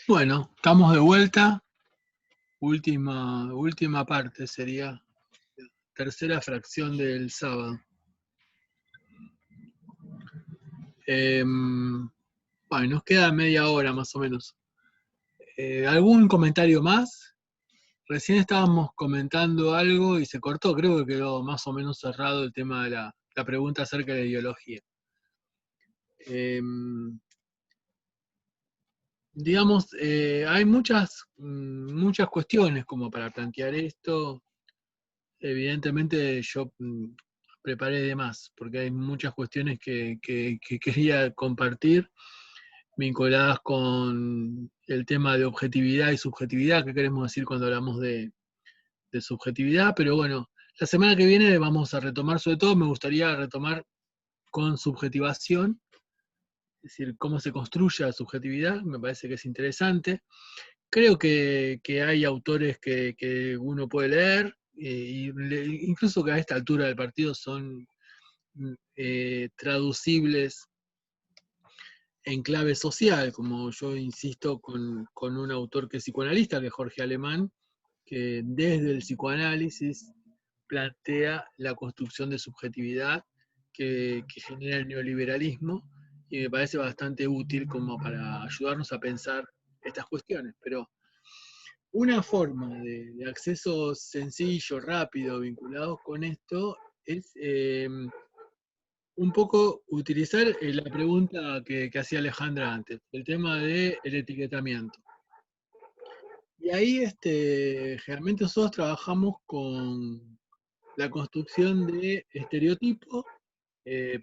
Bueno, estamos de vuelta. Última parte sería tercera fracción del sábado. Bueno, nos queda media hora más o menos. ¿Algún comentario más? Recién estábamos comentando algo y se cortó, creo que quedó más o menos cerrado el tema de la pregunta acerca de la ideología. Digamos, hay muchas cuestiones como para plantear esto. Evidentemente yo preparé de más, porque hay muchas cuestiones que quería compartir vinculadas con el tema de objetividad y subjetividad, que queremos decir cuando hablamos de subjetividad, pero bueno, la semana que viene vamos a retomar, sobre todo me gustaría retomar con subjetivación, es decir, cómo se construye la subjetividad, me parece que es interesante. Creo que hay autores que uno puede leer, incluso que a esta altura del partido son traducibles en clave social, como yo insisto con un autor que es psicoanalista, que es Jorge Alemán, que desde el psicoanálisis plantea la construcción de subjetividad que genera el neoliberalismo, y me parece bastante útil como para ayudarnos a pensar estas cuestiones. Pero una forma de acceso sencillo, rápido, vinculado con esto, es un poco utilizar la pregunta que hacía Alejandra antes, el tema del etiquetamiento. Y ahí generalmente nosotros trabajamos con la construcción de estereotipos,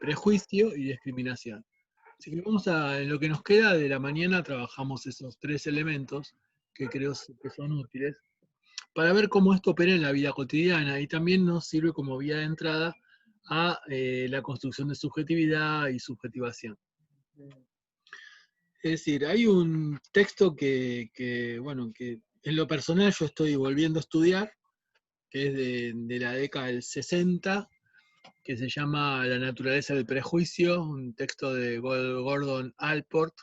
prejuicio y discriminación. Así que en lo que nos queda de la mañana trabajamos esos tres elementos que creo que son útiles para ver cómo esto opera en la vida cotidiana, y también nos sirve como vía de entrada a la construcción de subjetividad y subjetivación. Es decir, hay un texto bueno, que en lo personal yo estoy volviendo a estudiar, que es de la década del 60, que se llama La naturaleza del prejuicio, un texto de Gordon Allport,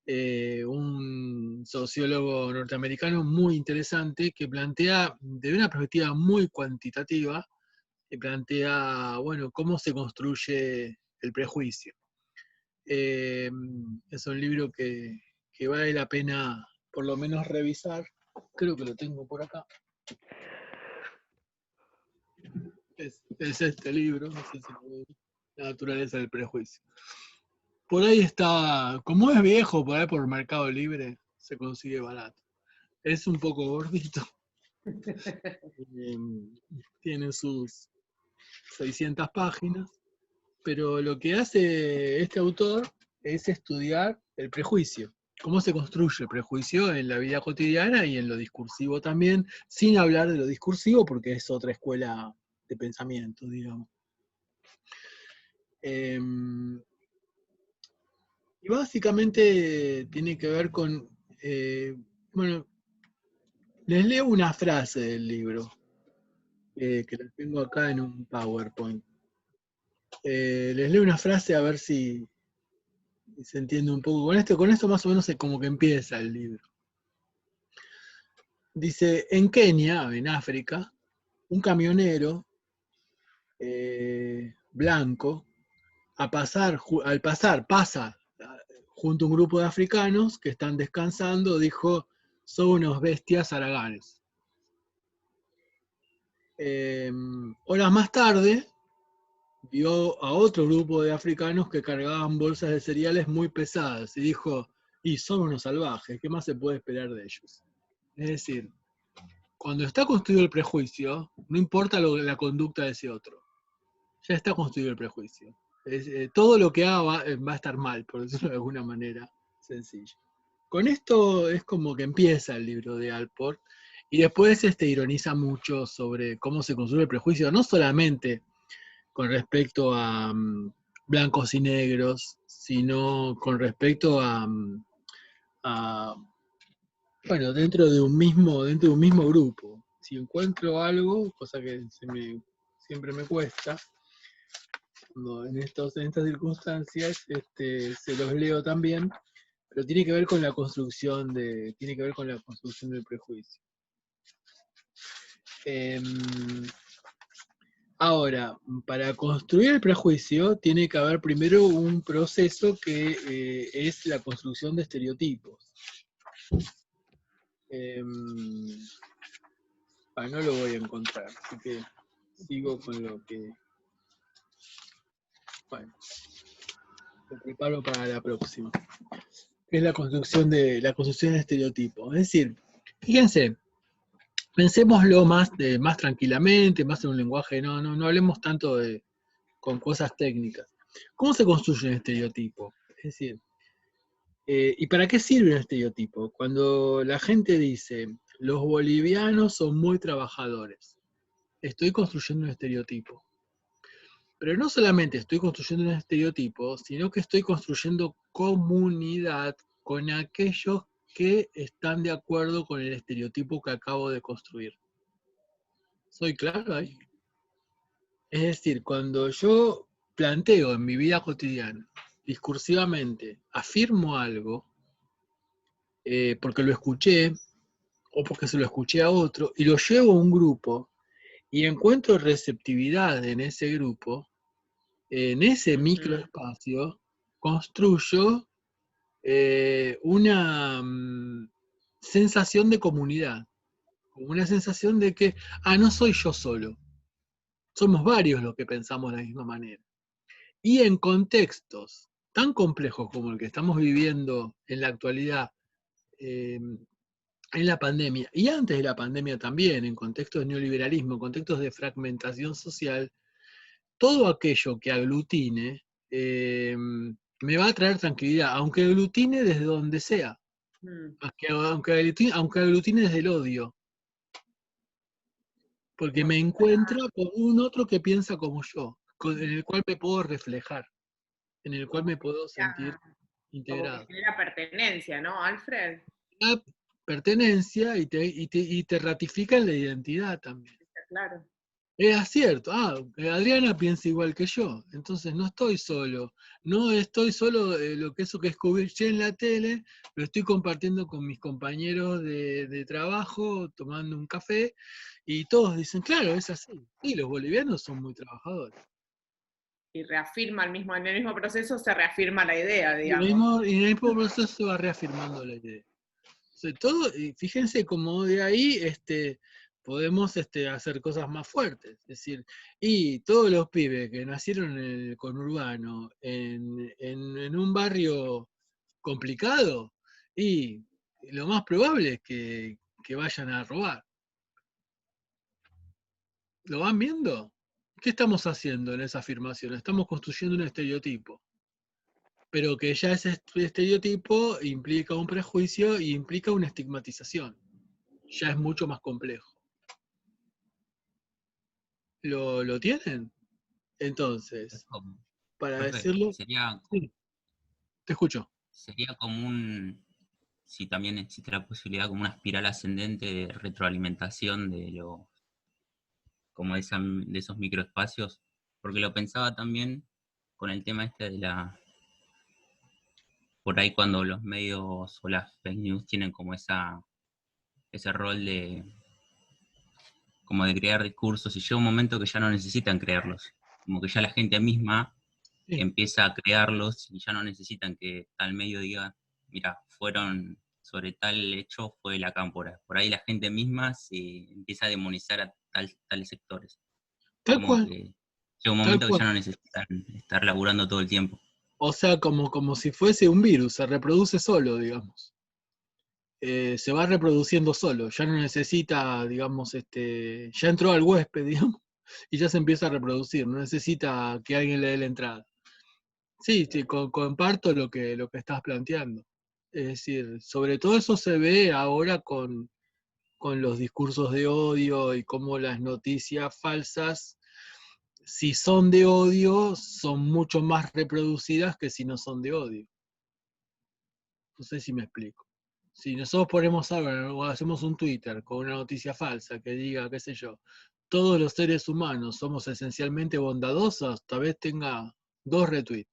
un sociólogo norteamericano muy interesante, que plantea, desde una perspectiva muy cuantitativa, que plantea, bueno, cómo se construye el prejuicio. Es un libro que vale la pena por lo menos revisar. Creo que lo tengo por acá. Es este libro, no sé si lo ven, La naturaleza del prejuicio. Por ahí está, como es viejo, por ahí por Mercado Libre se consigue barato. Es un poco gordito. Tiene sus 600 páginas, pero lo que hace este autor es estudiar el prejuicio, cómo se construye el prejuicio en la vida cotidiana y en lo discursivo también, sin hablar de lo discursivo porque es otra escuela de pensamiento, digamos. Y básicamente tiene que ver con, bueno, les leo una frase del libro, que la tengo acá en un PowerPoint. Les leo una frase a ver si se entiende un poco. Con esto más o menos es como que empieza el libro. Dice, en Kenia, en África, un camionero blanco, pasa junto a un grupo de africanos que están descansando, dijo, son unos bestias haraganes. Horas más tarde, vio a otro grupo de africanos que cargaban bolsas de cereales muy pesadas y dijo, y son unos salvajes, ¿qué más se puede esperar de ellos? Es decir, cuando está construido el prejuicio, no importa la conducta de ese otro, ya está construido el prejuicio. Todo lo que haga va a estar mal, por decirlo de alguna manera sencilla. Con esto es como que empieza el libro de Allport, y después ironiza mucho sobre cómo se construye el prejuicio, no solamente con respecto a blancos y negros, sino con respecto a bueno, dentro de un mismo grupo. Si encuentro algo, cosa que siempre me cuesta, en estas circunstancias se los leo también, pero tiene que ver con la construcción del prejuicio. Ahora, para construir el prejuicio tiene que haber primero un proceso que es la construcción de estereotipos. No lo voy a encontrar, así que sigo con lo que... Bueno, lo preparo para la próxima. Que es la construcción de estereotipos. Es decir, fíjense, pensémoslo más tranquilamente, más en un lenguaje, no hablemos tanto con cosas técnicas. ¿Cómo se construye un estereotipo? Es decir, ¿y para qué sirve un estereotipo? Cuando la gente dice, los bolivianos son muy trabajadores, estoy construyendo un estereotipo. Pero no solamente estoy construyendo un estereotipo, sino que estoy construyendo comunidad con aquellos que están de acuerdo con el estereotipo que acabo de construir. ¿Soy claro ahí? Es decir, cuando yo planteo en mi vida cotidiana, discursivamente, afirmo algo, porque lo escuché, o porque se lo escuché a otro, y lo llevo a un grupo, y encuentro receptividad en ese grupo, en ese microespacio, construyo una sensación de comunidad, una sensación de que, no soy yo solo, somos varios los que pensamos de la misma manera. Y en contextos tan complejos como el que estamos viviendo en la actualidad, en la pandemia, y antes de la pandemia también, en contextos de neoliberalismo, en contextos de fragmentación social, todo aquello que aglutine me va a traer tranquilidad, aunque aglutine desde donde sea, aunque aglutine desde el odio, porque me encuentro con un otro que piensa como yo, en el cual me puedo reflejar, en el cual me puedo sentir integrado. Como que genera pertenencia, ¿no, Alfred? La pertenencia y te ratifica en la identidad también. Claro. Es cierto, Adriana piensa igual que yo, entonces no estoy solo, lo que eso que escuché en la tele, lo estoy compartiendo con mis compañeros de trabajo, tomando un café, y todos dicen, claro, es así, sí, los bolivianos son muy trabajadores. Y reafirma en el mismo proceso, se reafirma la idea, digamos. Y en el mismo proceso se va reafirmando la idea. Y fíjense cómo de ahí podemos hacer cosas más fuertes. Es decir, y todos los pibes que nacieron en el conurbano, en un barrio complicado, y lo más probable es que vayan a robar. ¿Lo van viendo? ¿Qué estamos haciendo en esa afirmación? Estamos construyendo un estereotipo. Pero que ya ese estereotipo implica un prejuicio y implica una estigmatización. Ya es mucho más complejo. ¿Lo tienen? Entonces, para Profe, decirlo... Sí, te escucho. sería como si también existe la posibilidad, como una espiral ascendente de retroalimentación como de esos microespacios, porque lo pensaba también con el tema por ahí cuando los medios o las fake news tienen como ese rol como de crear discursos, y llega un momento que ya no necesitan crearlos, como que ya la gente misma empieza a crearlos y ya no necesitan que tal medio diga, mira, sobre tal hecho fue la cámpora. Por ahí la gente misma se empieza a demonizar a tales sectores. Tal Como cual, que llega un tal momento que cual. ya no necesitan estar laburando todo el tiempo. O sea, como si fuese un virus, se reproduce solo, digamos. Se va reproduciendo solo, ya no necesita, digamos, ya entró al huésped, digamos, y ya se empieza a reproducir, no necesita que alguien le dé la entrada. Sí, comparto lo que estás planteando. Es decir, sobre todo eso se ve ahora con los discursos de odio y cómo las noticias falsas, si son de odio, son mucho más reproducidas que si no son de odio. No sé si me explico. Si nosotros ponemos algo o hacemos un Twitter con una noticia falsa que diga, qué sé yo, todos los seres humanos somos esencialmente bondadosos, tal vez tenga 2 retweets.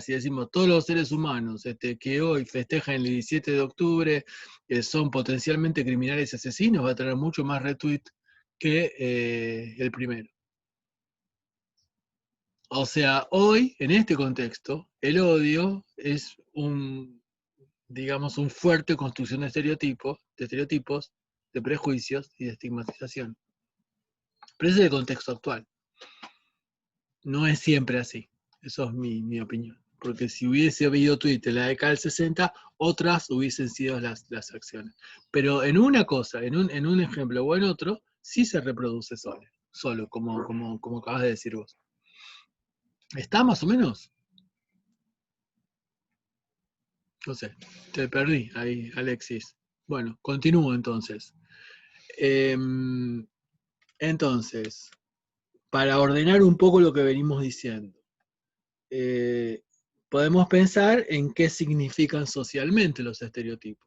si decimos todos los seres humanos que hoy festejan el 17 de octubre, que son potencialmente criminales y asesinos, va a tener mucho más retweet que el primero. O sea, hoy, en este contexto, el odio es digamos, un fuerte construcción de estereotipos, de prejuicios y de estigmatización. Pero ese es el contexto actual. No es siempre así. Eso es mi opinión. Porque si hubiese habido Twitter en la década del 60, otras hubiesen sido las acciones. Pero en una cosa, en un ejemplo o en otro, sí se reproduce solo, como acabas de decir vos. ¿Está más o menos? No sé, te perdí ahí, Alexis. Bueno, continúo entonces. Entonces, para ordenar un poco lo que venimos diciendo, podemos pensar en qué significan socialmente los estereotipos.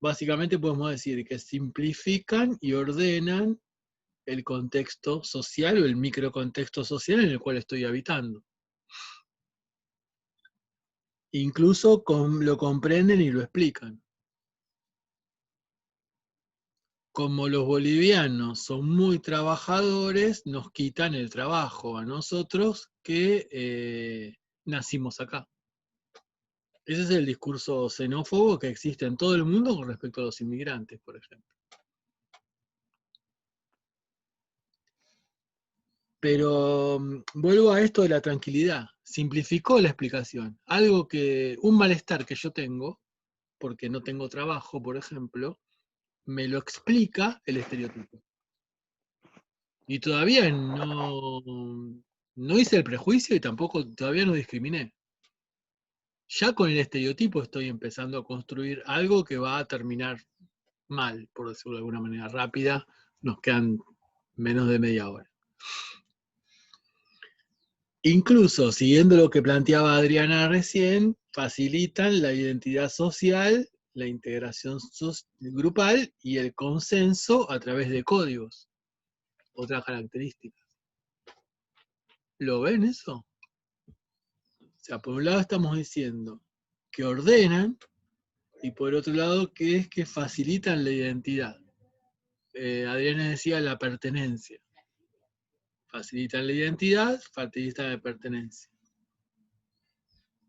Básicamente podemos decir que simplifican y ordenan el contexto social o el microcontexto social en el cual estoy habitando. Incluso lo comprenden y lo explican. Como los bolivianos son muy trabajadores, nos quitan el trabajo a nosotros que nacimos acá. Ese es el discurso xenófobo que existe en todo el mundo con respecto a los inmigrantes, por ejemplo. Pero vuelvo a esto de la tranquilidad. Simplificó la explicación. Un malestar que yo tengo, porque no tengo trabajo, por ejemplo, me lo explica el estereotipo. Y todavía no hice el prejuicio y tampoco todavía no discriminé. Ya con el estereotipo estoy empezando a construir algo que va a terminar mal, por decirlo de alguna manera rápida. Nos quedan menos de media hora. Incluso, siguiendo lo que planteaba Adriana recién, facilitan la identidad social, la integración grupal y el consenso a través de códigos. Otras características. ¿Lo ven eso? O sea, por un lado estamos diciendo que ordenan y por otro lado que facilitan la identidad. Adriana decía la pertenencia. Facilitan la identidad, facilitan la pertenencia.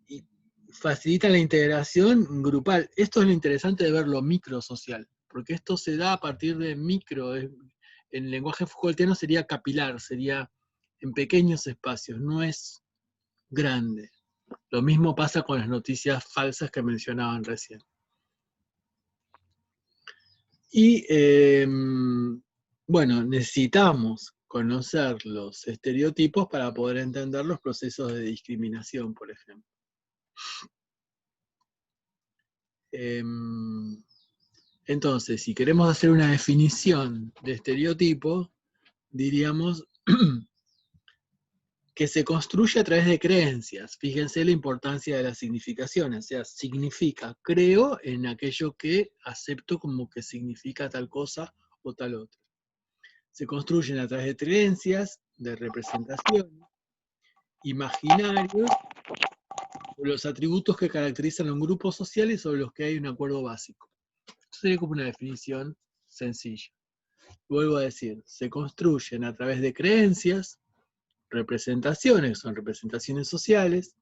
Y facilitan la integración grupal. Esto es lo interesante de ver lo microsocial, porque esto se da a partir de micro. En el lenguaje Foucaultiano sería capilar, sería en pequeños espacios, no es grande. Lo mismo pasa con las noticias falsas que mencionaban recién. Y bueno, necesitamos conocer los estereotipos para poder entender los procesos de discriminación, por ejemplo. Entonces, si queremos hacer una definición de estereotipo, diríamos que se construye a través de creencias. Fíjense la importancia de la significación, o sea, significa, creo en aquello que acepto como que significa tal cosa o tal otra. Se construyen a través de creencias, de representaciones, imaginarios, los atributos que caracterizan a un grupo social y sobre los que hay un acuerdo básico. Esto sería como una definición sencilla. Vuelvo a decir, se construyen a través de creencias, representaciones, son representaciones sociales,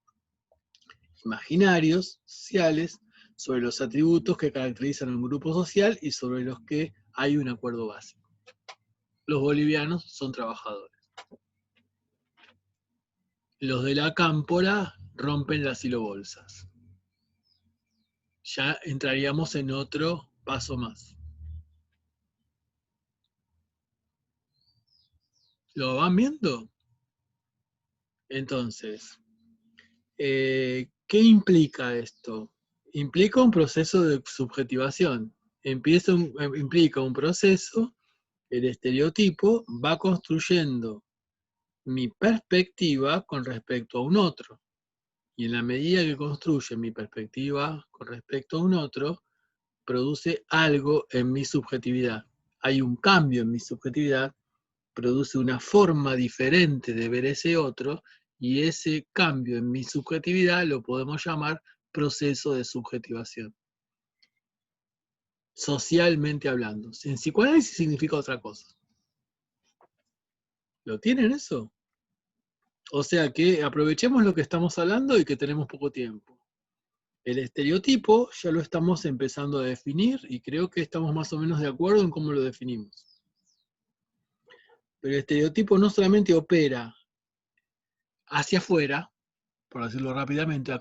imaginarios, sociales, sobre los atributos que caracterizan a un grupo social y sobre los que hay un acuerdo básico. Los bolivianos son trabajadores. Los de la cámpora rompen las silobolsas. Ya entraríamos en otro paso más. ¿Lo van viendo? Entonces, ¿qué implica esto? Implica un proceso de subjetivación. Implica un proceso, el estereotipo va construyendo mi perspectiva con respecto a un otro. Y en la medida que construye mi perspectiva con respecto a un otro, produce algo en mi subjetividad. Hay un cambio en mi subjetividad, produce una forma diferente de ver ese otro, Y ese cambio en mi subjetividad lo podemos llamar proceso de subjetivación. Socialmente hablando. En psicoanálisis significa otra cosa. ¿Lo tienen eso? O sea que aprovechemos lo que estamos hablando y que tenemos poco tiempo. El estereotipo ya lo estamos empezando a definir y creo que estamos más o menos de acuerdo en cómo lo definimos. Pero el estereotipo no solamente opera hacia afuera, por decirlo rápidamente,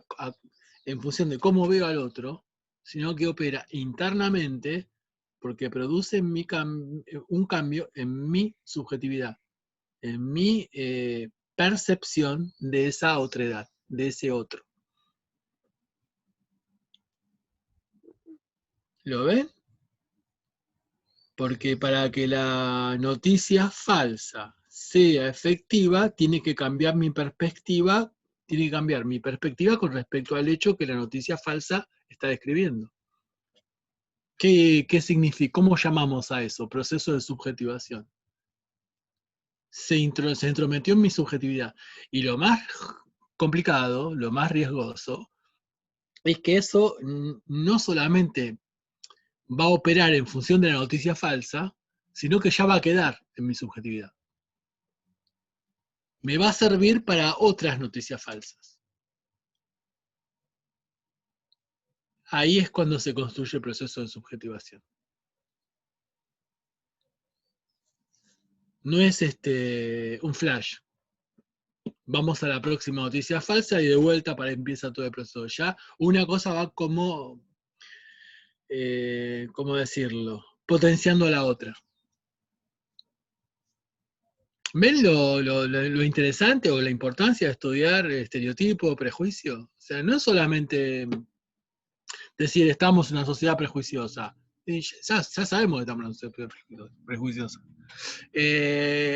en función de cómo veo al otro, sino que opera internamente porque produce un cambio en mi subjetividad, en mi percepción de esa otredad, de ese otro. ¿Lo ven? Porque para que la noticia falsa sea efectiva, tiene que cambiar mi perspectiva, con respecto al hecho que la noticia falsa está describiendo. ¿Qué significa? ¿Cómo llamamos a eso? Proceso de subjetivación. Se entrometió en mi subjetividad. Y lo más complicado, lo más riesgoso, es que eso no solamente va a operar en función de la noticia falsa, sino que ya va a quedar en mi subjetividad. Me va a servir para otras noticias falsas. Ahí es cuando se construye el proceso de subjetivación. No es un flash. Vamos a la próxima noticia falsa y de vuelta empieza todo el proceso. Ya una cosa va como, ¿cómo decirlo? Potenciando a la otra. ¿Ven lo interesante o la importancia de estudiar estereotipo, prejuicio? O sea, no es solamente decir estamos en una sociedad prejuiciosa. Y ya sabemos que estamos en una sociedad prejuiciosa.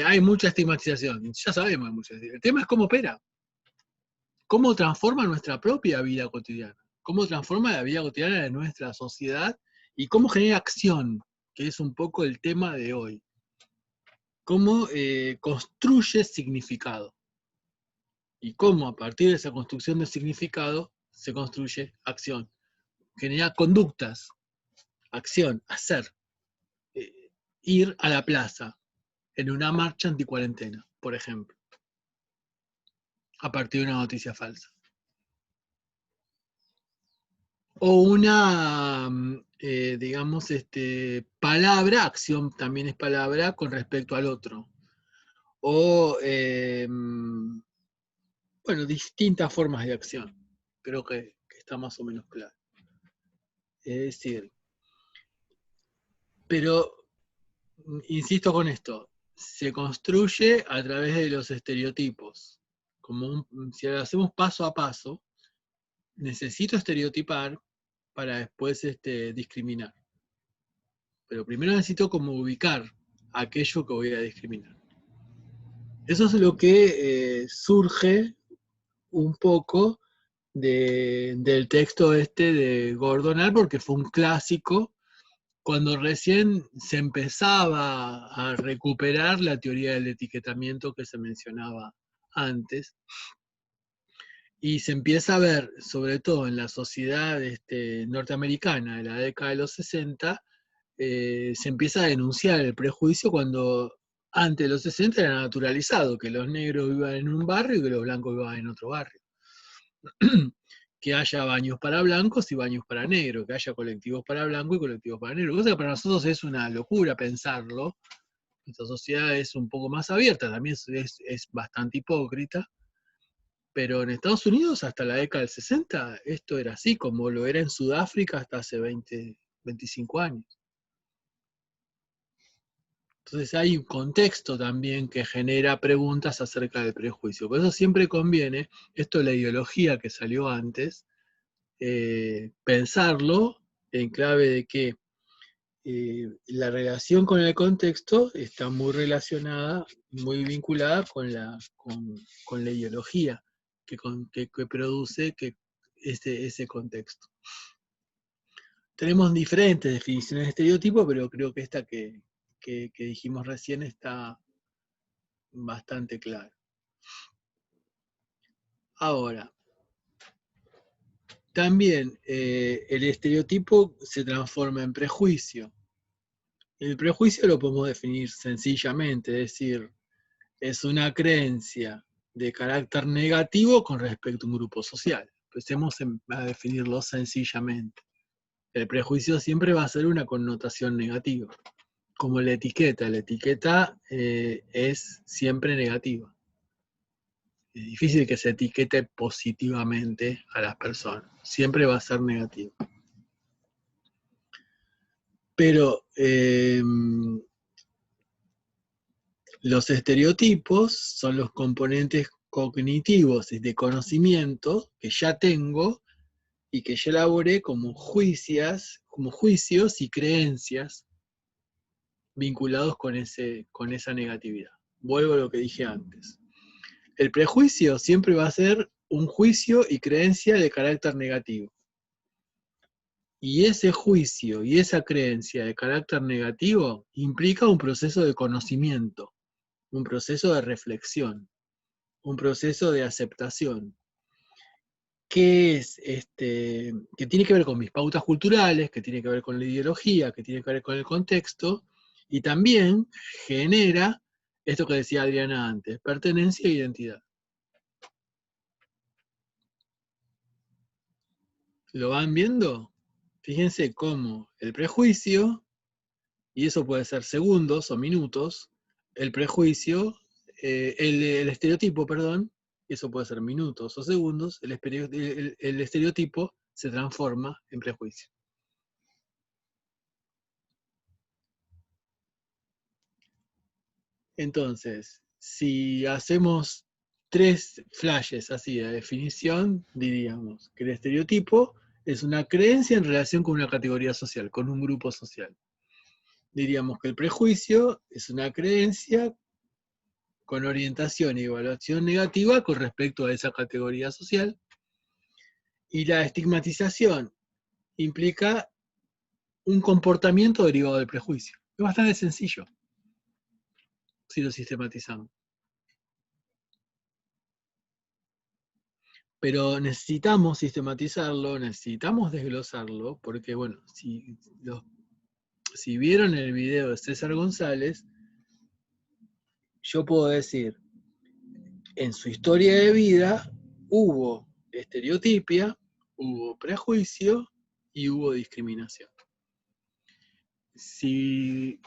Hay mucha estigmatización, ya sabemos. El tema es cómo opera. Cómo transforma nuestra propia vida cotidiana. Cómo transforma la vida cotidiana de nuestra sociedad y cómo genera acción, que es un poco el tema de hoy. Cómo construye significado. Y cómo a partir de esa construcción de significado se construye acción. Genera conductas, acción, hacer. Ir a la plaza en una marcha anticuarentena, por ejemplo, a partir de una noticia falsa. O una, digamos, palabra, acción también es palabra, con respecto al otro. O, bueno, distintas formas de acción. Creo que está más o menos claro. Es decir, pero, insisto con esto, se construye a través de los estereotipos. Si lo hacemos paso a paso, necesito estereotipar para después discriminar. Pero primero necesito como ubicar aquello que voy a discriminar. Eso es lo que surge un poco del texto de Gordon, porque fue un clásico cuando recién se empezaba a recuperar la teoría del etiquetamiento que se mencionaba antes. Y se empieza a ver, sobre todo en la sociedad norteamericana de la década de los 60, se empieza a denunciar el prejuicio cuando antes de los 60 era naturalizado que los negros vivan en un barrio y que los blancos vivan en otro barrio. Que haya baños para blancos y baños para negros, que haya colectivos para blancos y colectivos para negros. Cosa que para nosotros es una locura pensarlo. Nuestra sociedad es un poco más abierta, también es bastante hipócrita. Pero en Estados Unidos, hasta la década del 60, esto era así, como lo era en Sudáfrica hasta hace 25 años. Entonces hay un contexto también que genera preguntas acerca del prejuicio. Por eso siempre conviene, esto de la ideología que salió antes, pensarlo en clave de que la relación con el contexto está muy relacionada, muy vinculada con la ideología que produce ese contexto. Tenemos diferentes definiciones de estereotipo, pero creo que esta que dijimos recién está bastante clara. Ahora, también el estereotipo se transforma en prejuicio. El prejuicio lo podemos definir sencillamente, es decir, es una creencia de carácter negativo con respecto a un grupo social. Empecemos a definirlo sencillamente. El prejuicio siempre va a ser una connotación negativa, como la etiqueta. La etiqueta es siempre negativa. Es difícil que se etiquete positivamente a las personas. Siempre va a ser negativo. Pero los estereotipos son los componentes cognitivos y de conocimiento que ya tengo y que ya elaboré como juicios y creencias vinculados con esa negatividad. Vuelvo a lo que dije antes. El prejuicio siempre va a ser un juicio y creencia de carácter negativo. Y ese juicio y esa creencia de carácter negativo implica un proceso de conocimiento, un proceso de reflexión, un proceso de aceptación, que tiene que ver con mis pautas culturales, que tiene que ver con la ideología, que tiene que ver con el contexto, y también genera esto que decía Adriana antes, pertenencia e identidad. ¿Lo van viendo? Fíjense cómo el prejuicio, y eso puede ser segundos o minutos, el prejuicio, el estereotipo, perdón, eso puede ser minutos o segundos, el estereotipo se transforma en prejuicio. Entonces, si hacemos 3 flashes así de definición, diríamos que el estereotipo es una creencia en relación con una categoría social, con un grupo social. Diríamos que el prejuicio es una creencia con orientación y evaluación negativa con respecto a esa categoría social. Y la estigmatización implica un comportamiento derivado del prejuicio. Es bastante sencillo si lo sistematizamos. Pero necesitamos sistematizarlo, necesitamos desglosarlo, porque bueno, si vieron el video de César González, yo puedo decir, en su historia de vida hubo estereotipia, hubo prejuicio y hubo discriminación. Si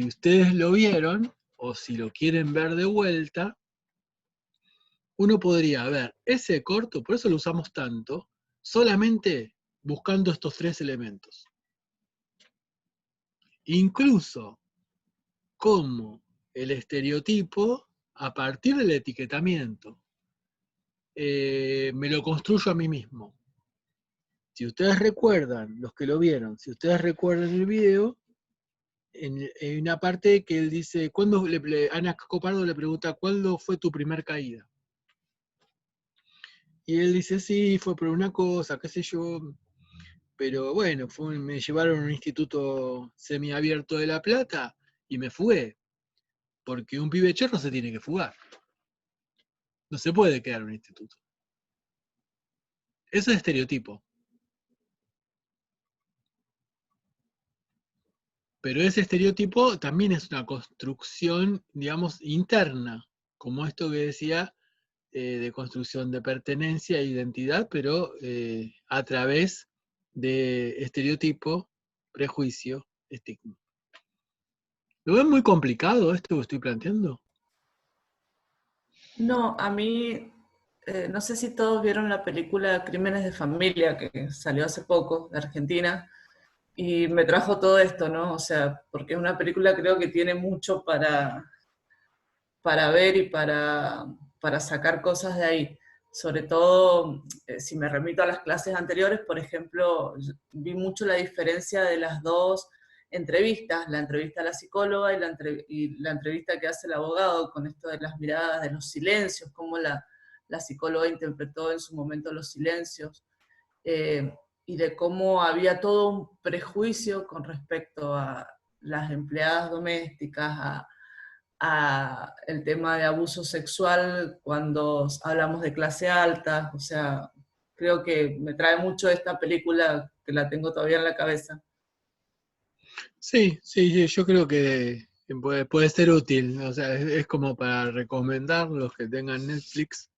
ustedes lo vieron, o si lo quieren ver de vuelta, uno podría ver ese corto, por eso lo usamos tanto, solamente buscando estos 3 elementos. Incluso como el estereotipo, a partir del etiquetamiento, me lo construyo a mí mismo. Si ustedes recuerdan, los que lo vieron, si ustedes recuerdan el video, en una parte que él dice, Ana Copardo le pregunta, ¿cuándo fue tu primer caída? Y él dice, sí, fue por una cosa, qué sé yo, pero bueno, me llevaron a un instituto semiabierto de La Plata y me fugué, porque un pibe cherno se tiene que fugar. No se puede quedar en un instituto. Eso es estereotipo. Pero ese estereotipo también es una construcción, digamos, interna, como esto que decía, de construcción de pertenencia e identidad, pero a través de estereotipo, prejuicio, estigma. ¿Lo ven muy complicado esto que estoy planteando? No, a mí, no sé si todos vieron la película Crímenes de Familia, que salió hace poco, de Argentina, y me trajo todo esto, ¿no? O sea, porque es una película creo que tiene mucho para ver y para sacar cosas de ahí. Sobre todo, si me remito a las clases anteriores, por ejemplo, vi mucho la diferencia de las dos entrevistas, la entrevista a la psicóloga y la entrevista que hace el abogado, con esto de las miradas, de los silencios, cómo la psicóloga interpretó en su momento los silencios, y de cómo había todo un prejuicio con respecto a las empleadas domésticas, a el tema de abuso sexual cuando hablamos de clase alta, o sea, creo que me trae mucho esta película, que la tengo todavía en la cabeza. Sí, sí, sí, yo creo que puede ser útil, o sea, es como para recomendar los que tengan Netflix.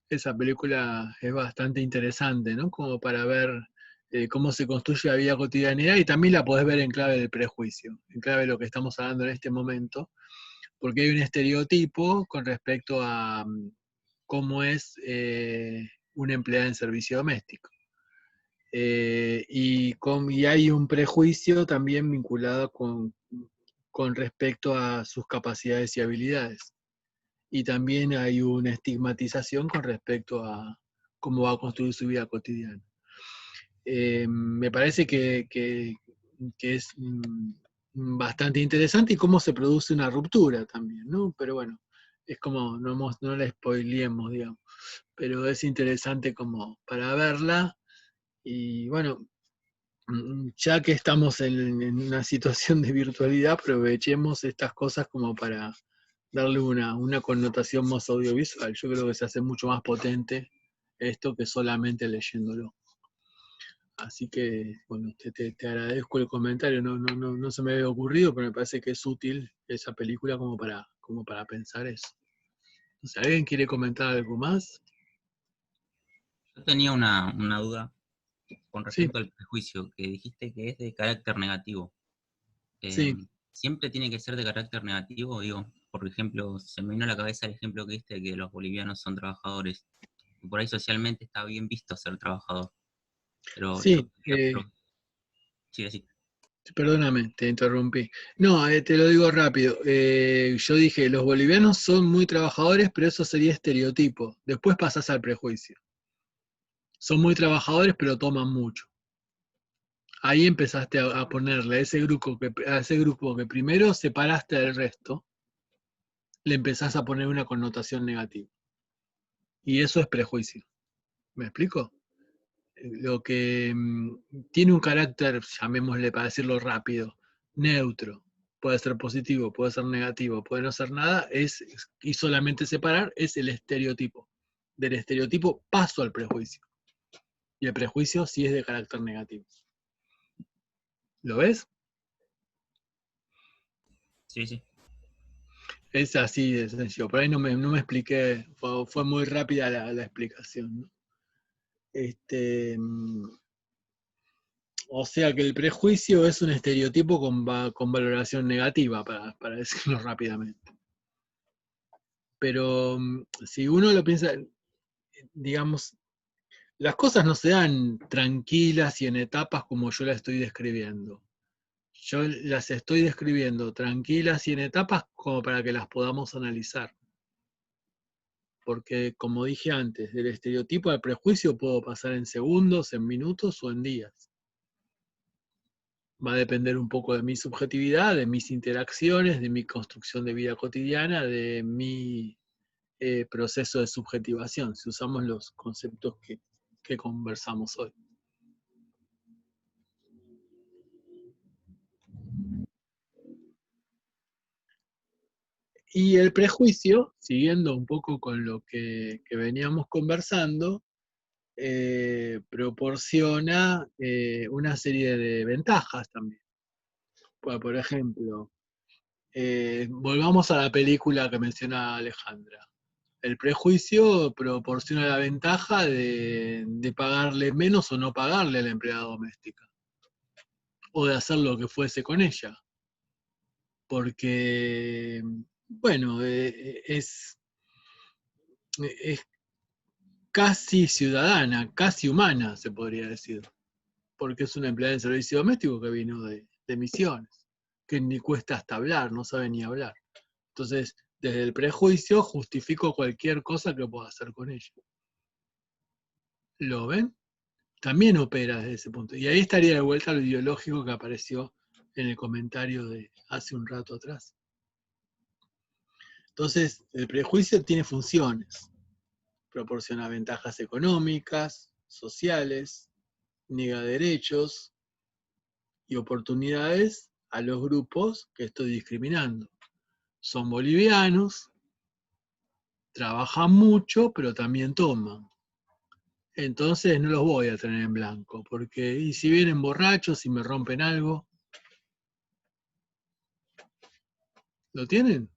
Esa película es bastante interesante, ¿no? Como para ver cómo se construye la vida cotidiana y también la podés ver en clave del prejuicio, en clave de lo que estamos hablando en este momento, porque hay un estereotipo con respecto a cómo es una empleada en servicio doméstico. Y hay un prejuicio también vinculado con respecto a sus capacidades y habilidades. Y también hay una estigmatización con respecto a cómo va a construir su vida cotidiana. Me parece que es bastante interesante y cómo se produce una ruptura también, ¿no? Pero bueno, es como, no la spoileemos, digamos, pero es interesante como para verla. Y bueno, ya que estamos en una situación de virtualidad, aprovechemos estas cosas como para darle una connotación más audiovisual. Yo creo que se hace mucho más potente esto que solamente leyéndolo. Así que, bueno, te agradezco el comentario, no se me había ocurrido, pero me parece que es útil esa película como para pensar eso. No sé, ¿alguien quiere comentar algo más? Yo tenía una duda con Sí, respecto al prejuicio, que dijiste que es de carácter negativo. sí. ¿Siempre tiene que ser de carácter negativo? Digo, por ejemplo, se me vino a la cabeza el ejemplo que diste de que los bolivianos son trabajadores. Y por ahí socialmente está bien visto ser trabajador. Pero Sí, sí, sí. perdóname, te interrumpí. No, te lo digo rápido. Yo dije, los bolivianos son muy trabajadores, pero eso sería estereotipo. Después pasás al prejuicio. Son muy trabajadores, pero toman mucho. Ahí empezaste a ponerle a ese grupo que primero separaste del resto, le empezás a poner una connotación negativa. Y eso es prejuicio. ¿Me explico? Lo que tiene un carácter, llamémosle para decirlo rápido, neutro, puede ser positivo, puede ser negativo, puede no ser nada, y solamente separar es el estereotipo. Del estereotipo paso al prejuicio. Y el prejuicio sí es de carácter negativo. ¿Lo ves? Sí, sí. Es así de sencillo. Por ahí no me expliqué, fue muy rápida la explicación, ¿no? O sea que el prejuicio es un estereotipo con valoración negativa, para decirlo rápidamente. Pero si uno lo piensa, digamos, las cosas no se dan tranquilas y en etapas como yo las estoy describiendo. Yo las estoy describiendo tranquilas y en etapas como para que las podamos analizar. Porque, como dije antes, del estereotipo al prejuicio puedo pasar en segundos, en minutos o en días. Va a depender un poco de mi subjetividad, de mis interacciones, de mi construcción de vida cotidiana, de mi proceso de subjetivación, si usamos los conceptos que conversamos hoy. Y el prejuicio, siguiendo un poco con lo que veníamos conversando, proporciona una serie de ventajas también. Por ejemplo, volvamos a la película que menciona Alejandra. El prejuicio proporciona la ventaja de pagarle menos o no pagarle a la empleada doméstica, o de hacer lo que fuese con ella, porque, bueno, es casi ciudadana, casi humana, se podría decir, porque es una empleada en servicio doméstico que vino de Misiones, que ni cuesta hasta hablar, no sabe ni hablar. Entonces, desde el prejuicio justifico cualquier cosa que pueda hacer con ella. ¿Lo ven? También opera desde ese punto. Y ahí estaría de vuelta lo ideológico que apareció en el comentario de hace un rato atrás. Entonces, el prejuicio tiene funciones. Proporciona ventajas económicas, sociales, niega derechos y oportunidades a los grupos que estoy discriminando. son bolivianos, trabajan mucho, pero también toman. Entonces no los voy a tener en blanco, porque y si vienen borrachos y me rompen algo, ¿lo tienen?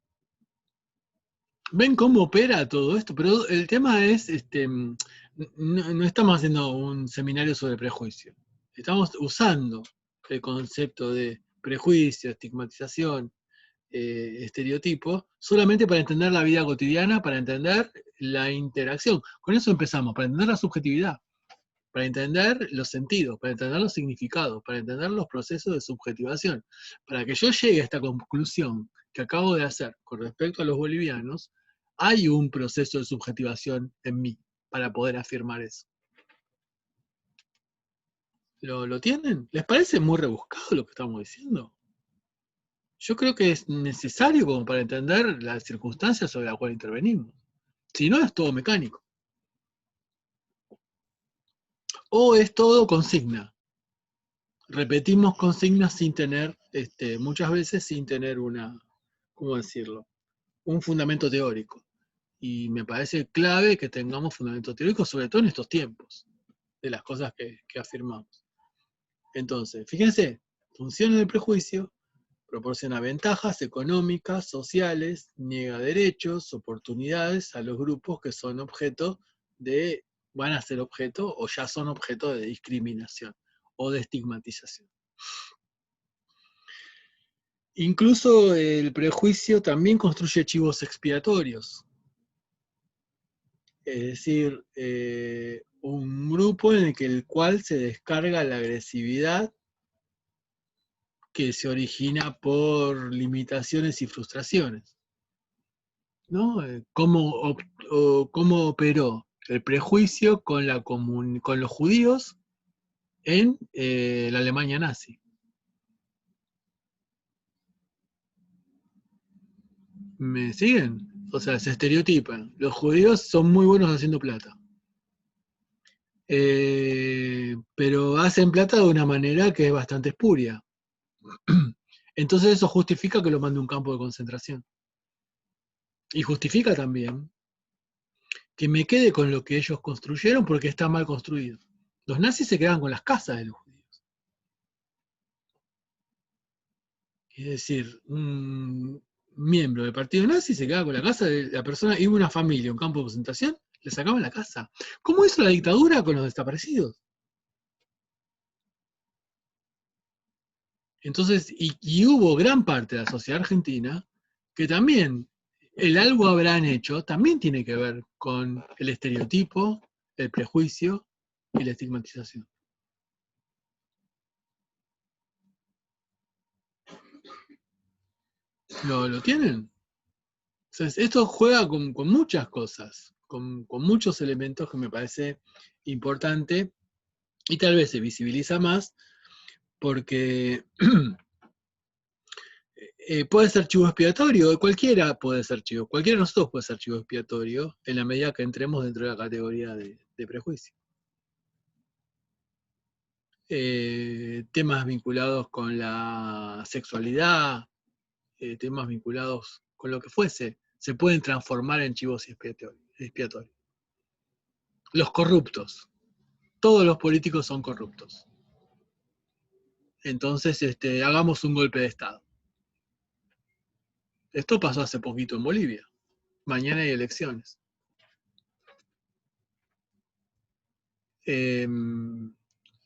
¿Ven cómo opera todo esto? Pero el tema es, no estamos haciendo un seminario sobre prejuicio. Estamos usando el concepto de prejuicio, estigmatización, estereotipo, solamente para entender la vida cotidiana, para entender la interacción. Con eso empezamos, para entender la subjetividad, para entender los sentidos, para entender los significados, para entender los procesos de subjetivación. Para que yo llegue a esta conclusión que acabo de hacer con respecto a los bolivianos, hay un proceso de subjetivación en mí para poder afirmar eso. ¿Lo tienen? ¿Les parece muy rebuscado lo que estamos diciendo? Yo creo que es necesario como para entender las circunstancias sobre las cuales intervenimos. Si no, es todo mecánico. O es todo consigna. Repetimos consignas sin tener, muchas veces sin tener ¿cómo decirlo? Un fundamento teórico. Y me parece clave que tengamos fundamento teórico, sobre todo en estos tiempos, de las cosas que afirmamos. Entonces, fíjense, funciona el prejuicio, proporciona ventajas económicas, sociales, niega derechos, oportunidades a los grupos que son van a ser objeto o ya son objeto de discriminación o de estigmatización. Incluso el prejuicio también construye chivos expiatorios. Es decir, un grupo en el cual se descarga la agresividad que se origina por limitaciones y frustraciones. ¿No? ¿Cómo operó el prejuicio con los judíos en la Alemania nazi? ¿Me siguen? O sea, se estereotipan. Los judíos son muy buenos haciendo plata. Pero hacen plata de una manera que es bastante espuria. Entonces eso justifica que lo mande a un campo de concentración. Y justifica también que me quede con lo que ellos construyeron porque está mal construido. Los nazis se quedaban con las casas de los judíos. Es decir, un miembro del partido nazi se quedaba con la casa de la persona, iba una familia a un campo de concentración, le sacaban la casa. ¿Cómo hizo la dictadura con los desaparecidos? Entonces, y hubo gran parte de la sociedad argentina que también, el algo habrán hecho, también tiene que ver con el estereotipo, el prejuicio y la estigmatización. ¿Lo tienen? Entonces, esto juega con muchas cosas, con muchos elementos que me parece importante y tal vez se visibiliza más porque puede ser chivo expiatorio, cualquiera de nosotros puede ser chivo expiatorio en la medida que entremos dentro de la categoría de prejuicio. Temas vinculados con la sexualidad, temas vinculados con lo que fuese, se pueden transformar en chivos expiatorios. Los corruptos. Todos los políticos son corruptos. Entonces, hagamos un golpe de Estado. Esto pasó hace poquito en Bolivia. Mañana hay elecciones.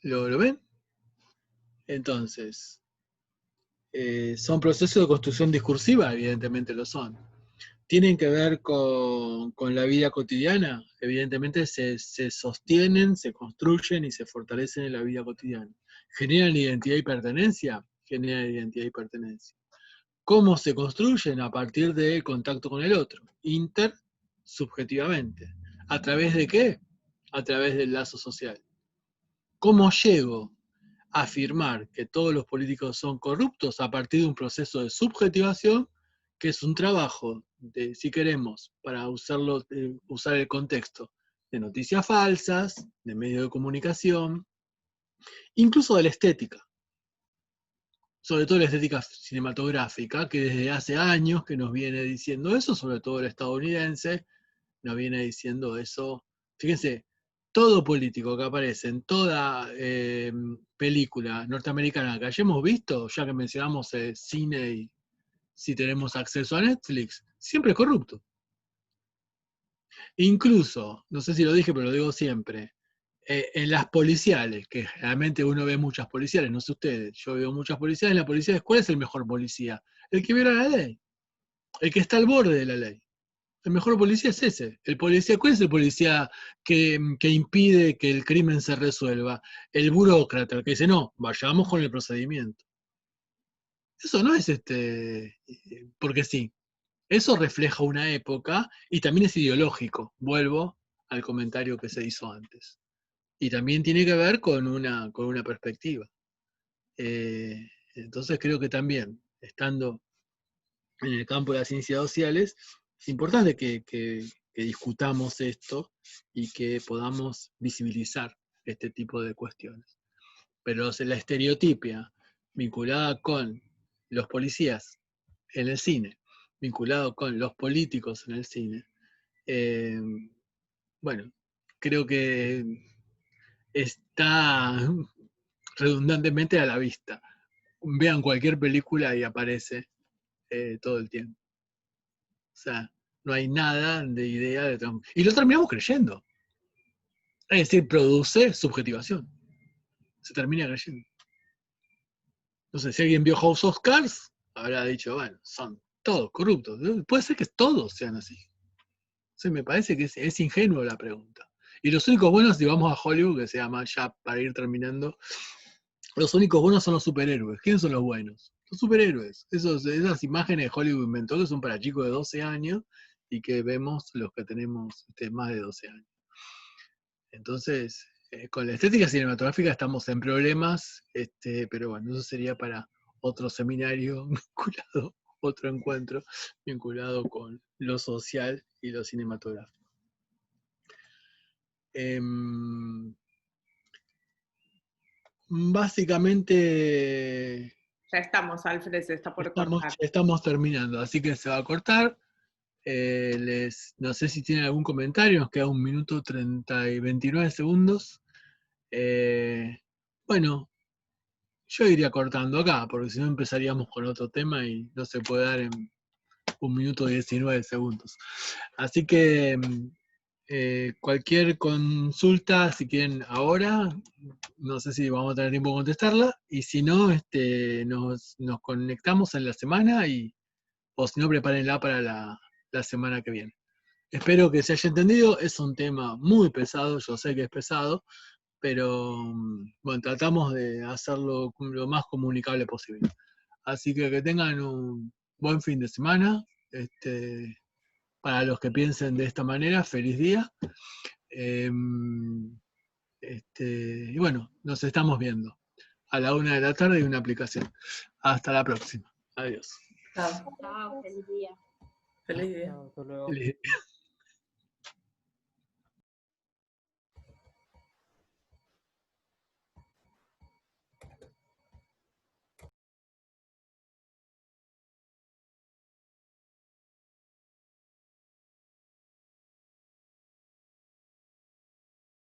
¿Lo ven? Entonces, ¿son procesos de construcción discursiva? Evidentemente lo son. ¿Tienen que ver con la vida cotidiana? Evidentemente se sostienen, se construyen y se fortalecen en la vida cotidiana. ¿Generan identidad y pertenencia? Generan identidad y pertenencia. ¿Cómo se construyen? A partir del contacto con el otro, intersubjetivamente. ¿A través de qué? A través del lazo social. ¿Cómo llego a afirmar que todos los políticos son corruptos? A partir de un proceso de subjetivación, que es un trabajo, si queremos, para usar el contexto, de noticias falsas, de medios de comunicación, incluso de la estética. sobre todo la estética cinematográfica, que desde hace años que nos viene diciendo eso, sobre todo el estadounidense, nos viene diciendo eso. Fíjense, todo político que aparece en toda película norteamericana que hayamos visto, ya que mencionamos cine y si tenemos acceso a Netflix, siempre es corrupto. Incluso, no sé si lo dije, pero lo digo siempre, en las policiales, que realmente uno ve muchas policiales, no sé ustedes, yo veo muchas policiales, en las policiales, ¿cuál es el mejor policía? El que viola la ley, el que está al borde de la ley. El mejor policía es ese. El policía, ¿cuál es el policía que impide que el crimen se resuelva? El burócrata, el que dice, no, vayamos con el procedimiento. Eso no es porque sí. Eso refleja una época y también es ideológico. Vuelvo al comentario que se hizo antes. Y también tiene que ver con una perspectiva. Entonces creo que también, estando en el campo de las ciencias sociales, es importante que discutamos esto y que podamos visibilizar este tipo de cuestiones. Pero la estereotipia vinculada con los policías en el cine, vinculado con los políticos en el cine, bueno, creo que está redundantemente a la vista. Vean cualquier película y aparece todo el tiempo. O sea, no hay nada de idea de... Y lo terminamos creyendo. Es decir, produce subjetivación. Se termina creyendo. No sé, si alguien vio House of Cards, habrá dicho, bueno, son todos corruptos. Puede ser que todos sean así. O sea, me parece que es ingenuo la pregunta. Y los únicos buenos, si vamos a Hollywood, que se llama ya para ir terminando, los únicos buenos son los superhéroes. ¿Quiénes son los buenos? Los superhéroes. Esas imágenes de Hollywood inventó que son para chicos de 12 años y que vemos los que tenemos más de 12 años. Entonces, con la estética cinematográfica estamos en problemas, pero bueno, eso sería para otro seminario vinculado, otro encuentro vinculado con lo social y lo cinematográfico. Básicamente Ya estamos, Alfred, se está por cortar. estamos terminando, así que se va a cortar. No sé si tienen algún comentario, nos queda 1 minuto 30 y 29 segundos. Bueno, yo iría cortando acá, porque si no empezaríamos con otro tema y no se puede dar en 1 minuto y 19 segundos. Así que cualquier consulta, si quieren ahora, no sé si vamos a tener tiempo de contestarla, y si no, nos conectamos en la semana, o si no, prepárenla para la semana que viene. Espero que se haya entendido, es un tema muy pesado, yo sé que es pesado, pero bueno, tratamos de hacerlo lo más comunicable posible. Así que tengan un buen fin de semana. Para los que piensen de esta manera, feliz día. Y bueno, nos estamos viendo a la 1 de la tarde en una aplicación. Hasta la próxima. Adiós. Chao. Chao, feliz día. Feliz día. Hasta luego. Feliz día.